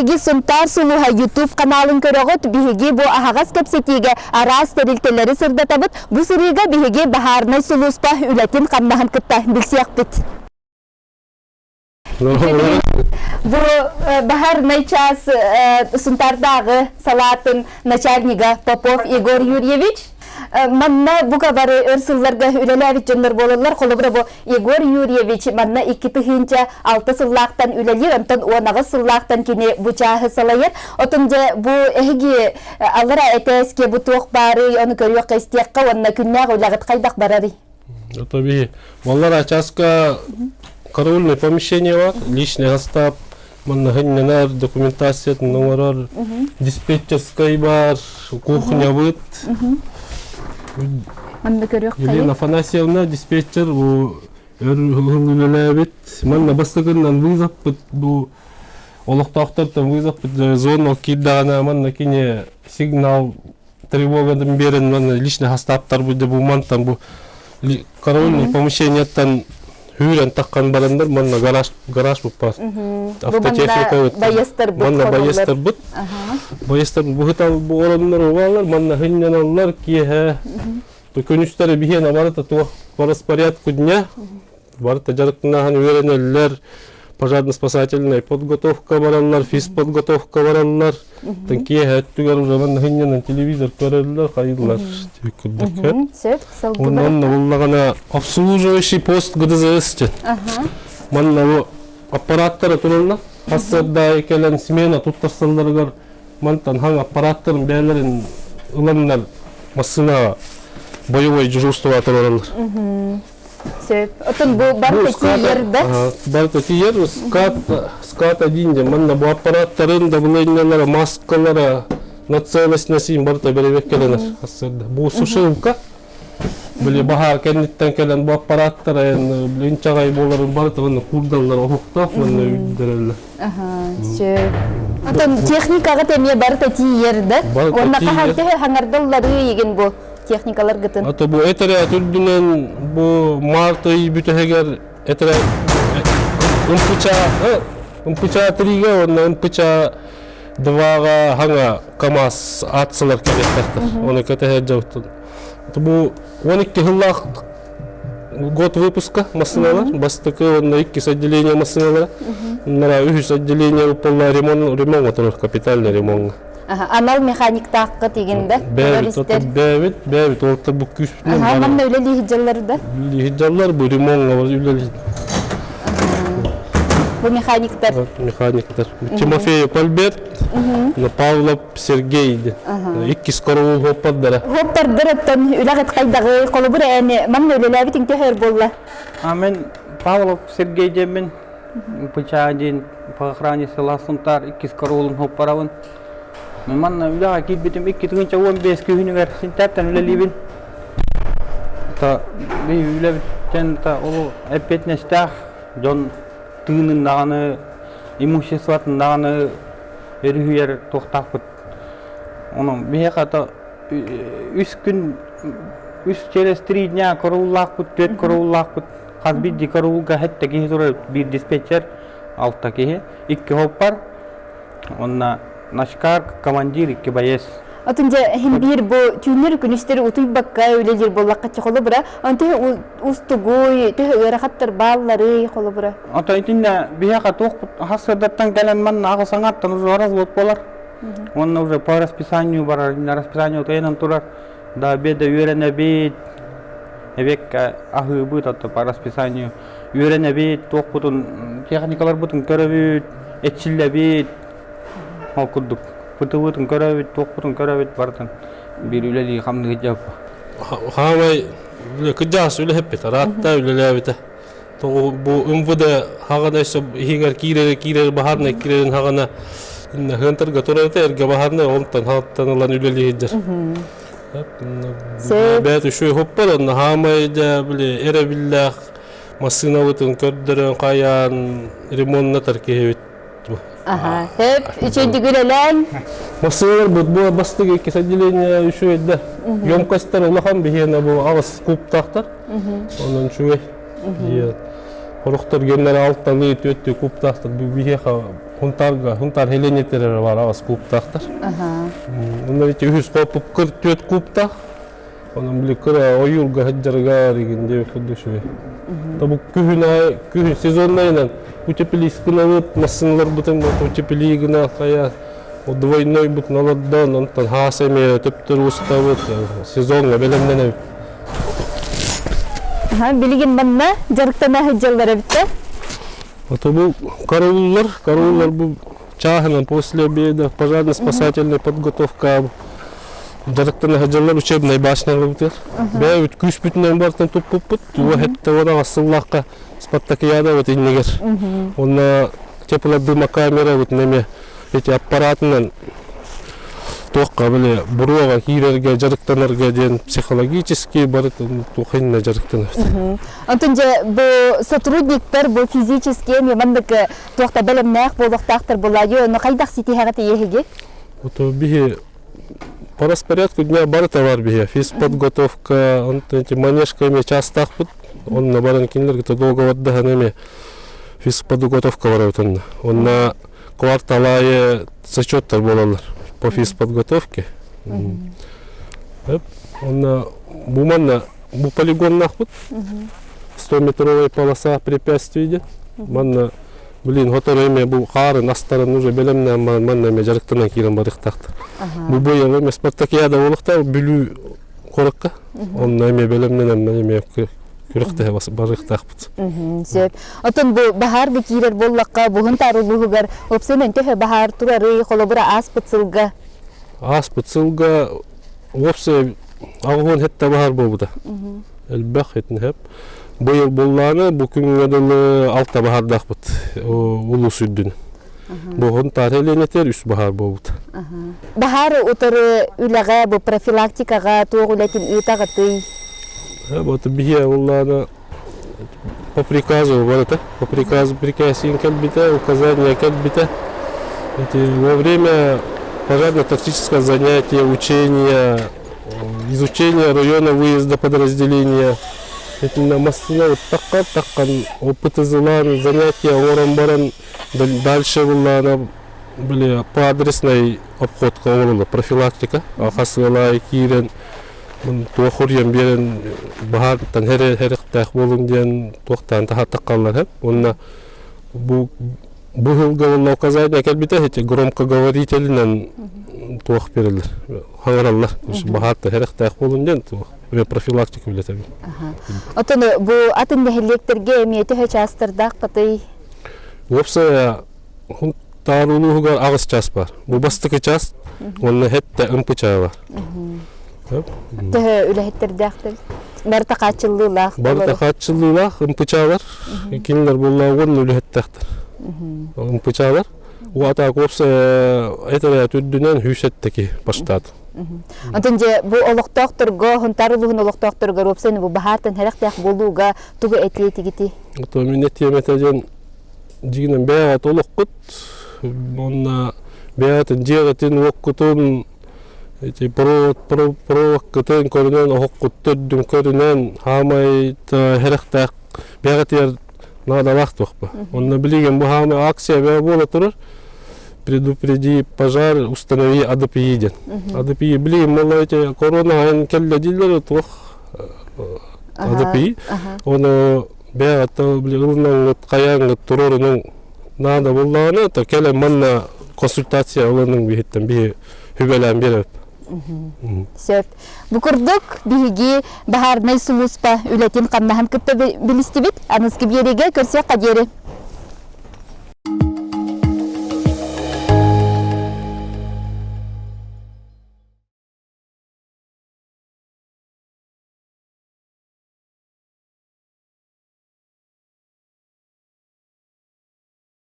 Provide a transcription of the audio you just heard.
биһиги Сунтар Сулуха YouTube каналын көрөгөт биһиги бу ахагас кепсетиге арас терилтелери сырдатабыт. Бу сырыга биһиги Бахарнай Сулуспа үлетин камнахан кытта билсиякпыт. Бу Бахарнай час Сунтардагы салатын начальнига Попов Егор Юрьевич. Манна бу кабары өрсылларга үлеләвит жоннор болалар. Колобра бу Егор Юрьевич манна 2 тыгынча 6 сыллактан үлелер, антон 10 сыллактан кини бучахы салайыр. Отунже бу эги алара этеске бу тук бары, аны көрөк кестекка, онна күннәг улагыт кайдак барары. Таби, валлар участка караульное помещение бар, личный состав, манна гыннар документация, номер, диспетчерская бар, кухня быт. Елена Афанасьевна, диспетчер, өргүлөлөбүт. Манна бастыгынан вызов бу олуктактан вызов зона киддагана манна кине сигнал тревогадан берен манна личный составтар бу мантан бу караульный помещениятан хүрен таккан барандар манна гараж бу бар. Автотехника манна байестер бут. Байестер бу хатал бу ороннор угалар манна хыннаналар кие Көнүстөрү бихен барыта то по распорядку дня. Барыта жарыктынахан үйрөнөлөр, пожарно-спасательная подготовка баралар, физподготовка баралар. Танкие хаттыгар уже манна хыннан телевизор көрөлөр, кайдылар. Ондан уллагана обслуживающий пост ГДЗС. Манна аппараттары турулна. Хасырда экелен смена туттарсаларгар мантан хаң аппараттарын бээлерин уланнар машина боевой дежурство атыралар. Отын бу бар такие ерде? Бар такие ер, скат один де, манна бу аппараттарын да булайнялара, маскалара, на целость насим барта беребек келенер. Бу сушилка, били бахар кенниттен келен бу аппараттарын, блинчагай боларын барта, манна курдалар охукта, манна үйдерелер. Отын техникага теме бар такие ерде? Онна кахарте хаңардаллары еген бу техникалар гытын. Ато бу этере түрдүнөн бу марта бүтөгөр этере умпуча 3ге онна умпуча 2га ханга КамАЗ атсылар келеттер. Оны кетеге жаптын. Бу 12 жыллак год выпуска машиналар, бастыкы онна 2 отделение машиналар. Мына 3 отделение полный ремонт, капитальный ремонт. Анал механик таққы дегенде? Бәбит, олықта бұл күшпінен бар. Манна өлі лихиджалар да? Лихиджалар бұл ремонға бар, өлі. Бұл механиктар? Механиктар. Тимофеев Альберт, Павлов Сергей. 2 скоровул хоппардара. Хоппардара тон үләғыт қайдағы қолы бұр әне, манна өлі ләбітің төхер болла? Мен Павлов Сергей демен, пыча ден по охране села Сунтар, 2 скоровулын хоппаравын. Манна үләға кейбетім 2 түгінші 15 күйінігер сентәптен үләлейбін. Бей үләбіттен олу әппетнестәқ, жон түйінің дағаны, имуществатын дағаны өрігер тоқтақ бұд. Оның бей қата 3 күн, 3-3 дня көруллақ бұд, 4 көруллақ бұд. Қазбейді көрулға әтті кейі тұры бір диспетчер, алтта кейі, 2 хоппар. Онна Нашкар, командир, 2 боец. Отынжа химбир бу түйнер күністері ұтый баққа өлелер болаққа чықолы бұра. Онты ұстығой, түйі өрақаттар баллары қолы бұра. Онты үтінде бияқа тоқ хасырдаттан кәлін манна ағы саңаттан ұзы араз болып болар. Онна уже по расписанию барар, расписанию тойынан тұрар. Да беда үйрене бейт, әбек ағы бұд атты по расписанию. Үйрене бейт, тоқ бұтын, техникалар бұтын көрі бейт, әтшілі бейт. Ол күрдік. Бұты бұтын көрәбет, тоқ бұтын көрәбет бардын. Bir üleli hamdı hicab. Hamay kıjas öyle hep biter. Rahatta öyle levite. Bu umvuda hagana işte hinger kirer baharna kirerin hagana hıntar gatorete erge baharna ondan hattan olan üleli hicjar. Bet şu hoppar on hamay da böyle erebillah masina butun körderen kayan remonna terkehevit. Ага, hep üçüncü güleler. Masinalar bu bastığı ki sadece şu edde. Yomkastlar olağan bir yana bu ağız kup taktar. Onun şu Horuktar genler alttan ötü kup taktar. Bu bir хунтар хеленетерер бар авас кубтахтар. Onlar içi ühüs kopup kır tüet kuptah. Onun bile kıra oyulga haccarga rigin diye kıldı şöyle. Tabu kühün sezonlayla bu tepeli sıkınalıp masınlar bütün bu tepeli gına kaya o двойной butun aladdan ondan haseme tüptür ustavut sezonla belemlene. Bilgin bana jarıktana hıcallara bitti. Tabu караулlar bu чахана после обеда пожарно-спасательная подготовка. Жарыктан хажалар учебный башнага бутер. Бе күч бүтүнөн бартан туппут. Уахетте вона сыллакка спартакиада вот иннегер. Онна теплодыма камера вот неме эти аппаратынан тоққа биле буруга кирерге жарыктанарга ден психологический барыт тухайна жарыктан. Антонже бу сотрудниктер бу физически мендик тоқта белемнак болуктактыр булаю, но кайдак сити хагаты ехеге? Вот бихи по распорядку дня бар товар бихи, физподготовка, он эти манежками частах пут, он на баранкинлер где долго отдыханами физподготовка баратон. Он на кварталае зачеттар болалар по физподготовке. Он на буманна бу полигоннах пут, 100-метровая полоса препятствий идет. Манна Блин, готовы бу хары настарын уже белемне маннаме жарыктанан кийин барыктакты. Бу бою эме спартакиада болукта бүлүү коракка. Он эме белемнен эме күрөктө барыктакпыт. Сөп. Отон бу бахарга кийер боллакка бугун тарылуугар опсенен төһө бахар турары холобура аспыцылга. Аспыцылга опсе агын хетте бахар болбуда. Элбах хетин хеп. Быйыл болланы бу күнгө дылы алта бахардакпыт. Улус үддүн. Бу тарыленетер үс бахар болбут. Бахар утары үлага бу профилактикага тогулетин итагаты. Вот бие улланы по приказу барыта, по приказу приказин калбита, указания калбита. Во время пожарно-тактического занятия, учения, изучения района выезда подразделения. Это на массина вот таккан опыты зелан занятия оран-баран дальше была были по адресной обходка профилактика ахасылай кирен туахурьям берен бахар танхерехтах болунден туахтан тахатаккаллар хеп онна бу жылга указания калбите эти громкоговорителинен туах берилер хаңараллар бахарта херехтах болунден туах профилактика билет. Отон бу атын нехлектерге эмиете хачастырдак кытай. Вопса хун тарулуугар агыс час бар. Бу бастыкы час, онна хетте ымпыча бар. Тө үлехеттердактыр. Барта качыллылах. Барта качыллылах ымпыча бар. Киндер боллагын үлехеттактыр. Ымпыча бар. Уата вопса этер түддүнөн хүсеттеки баштат. Антонже бу олоктоктурго хунтарылугун олоктоктурго ропсен бу бахартан херактак болууга тугу этиетигити. То минет еметежен жигинен беат олоккут онна беатын жегатын оккутун эти провоккутун көрүнөн оккуттурдун көрүнөн хамай херактак беатер надо вакт окпа. Онна билген бу хамай акция бе боло турur. Предупреди пожар, установи АДПИ. АДПИ, блин, молодец, корона, айн келла дилер, тох АДПИ. Он беата, блин, каян, турорун, надо было, то келла манна консультация, он бихиттен би хүбелен берип. Сөп. Букурдук биги бахар найсулуспа үлетин каннахан кытта билистибит, аныски биереге көрсө кадери.